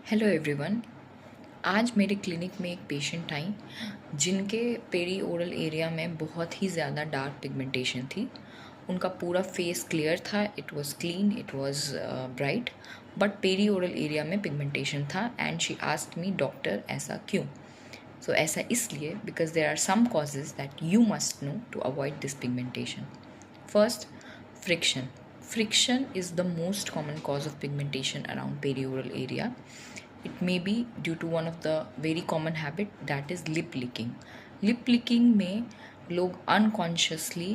Hello everyone. आज मेरे clinic में एक पेशेंट आई जिनके पेरी ओरल एरिया में बहुत ही ज़्यादा डार्क पिगमेंटेशन थी। उनका पूरा फेस क्लियर था, it was clean, it was bright, but perioral area में पिगमेंटेशन था and she asked me, doctor ऐसा क्यों? सो ऐसा इसलिए because there are some causes that you must know to avoid this pigmentation. First, friction. Friction is the most common cause of pigmentation around perioral area. It may be due to one of the very common habit, that is lip licking. Lip licking में लोग unconsciously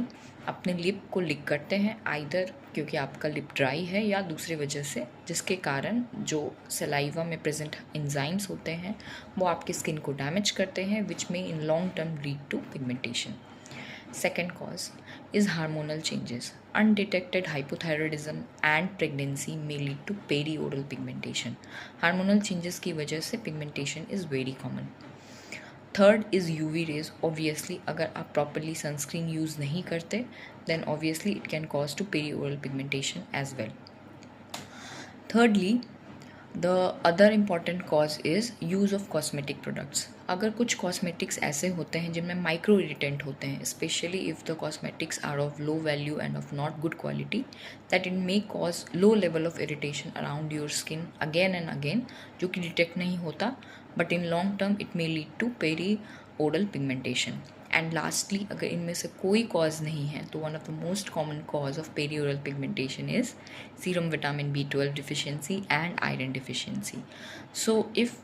अपने lip को लिक करते हैं, either क्योंकि आपका lip dry है या दूसरी वजह से, जिसके कारण जो सलाइवा में प्रेजेंट एंजाइम्स होते हैं वो आपकी स्किन को डैमेज करते हैं, विच में in long term lead to pigmentation. Second cause is hormonal changes. Undetected hypothyroidism and pregnancy may lead to perioral pigmentation. Hormonal changes की वजह से pigmentation is very common. Third is UV rays. Obviously, अगर आप properly sunscreen use नहीं करते, then obviously it can cause to perioral pigmentation as well. Thirdly, the other important cause is use of cosmetic products. अगर कुछ cosmetics ऐसे होते हैं जिनमें माइक्रो इरिटेंट होते हैं, especially if the cosmetics are of low value and of not good quality, that it may cause low level of irritation around your skin again and again, जो कि डिटेक्ट नहीं होता, but in long term it may lead to perioral pigmentation. And lastly, अगर इनमें से कोई cause नहीं है तो one of the most common cause of perioral pigmentation is serum vitamin B12 deficiency and iron deficiency. So if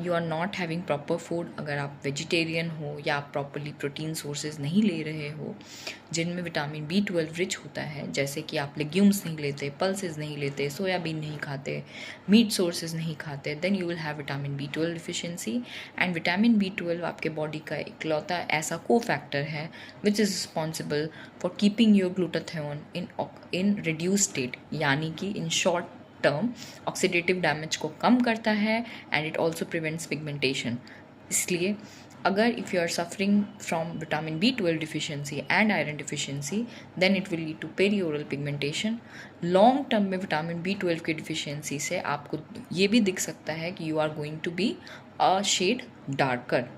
you are not having proper food, अगर आप vegetarian हो या आप प्रॉपरली प्रोटीन सोर्सेज नहीं ले रहे हो जिनमें विटामिन B12 रिच होता है, जैसे कि आप लेग्यूम्स नहीं लेते, पल्सेस नहीं लेते, सोयाबीन नहीं खाते, मीट सोर्सेज नहीं खाते, then you will have vitamin B12 deficiency. And vitamin B12 आपके बॉडी का इकलौता ऐसा को फैक्टर है which is responsible for keeping your glutathione in reduce state, यानी कि in short term oxidative damage को कम करता है and it also prevents pigmentation. इसलिए अगर if you are suffering from vitamin B12 deficiency and iron deficiency, then it will lead to perioral pigmentation. Long term में vitamin B12 की deficiency से आपको ये भी दिख सकता है कि you are going to be a shade darker.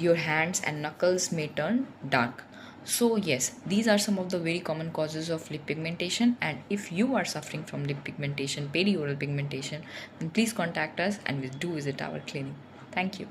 Your hands and knuckles may turn dark. So yes, these are some of the very common causes of lip pigmentation, and if you are suffering from lip pigmentation, perioral pigmentation, then please contact us and do visit our clinic. Thank you.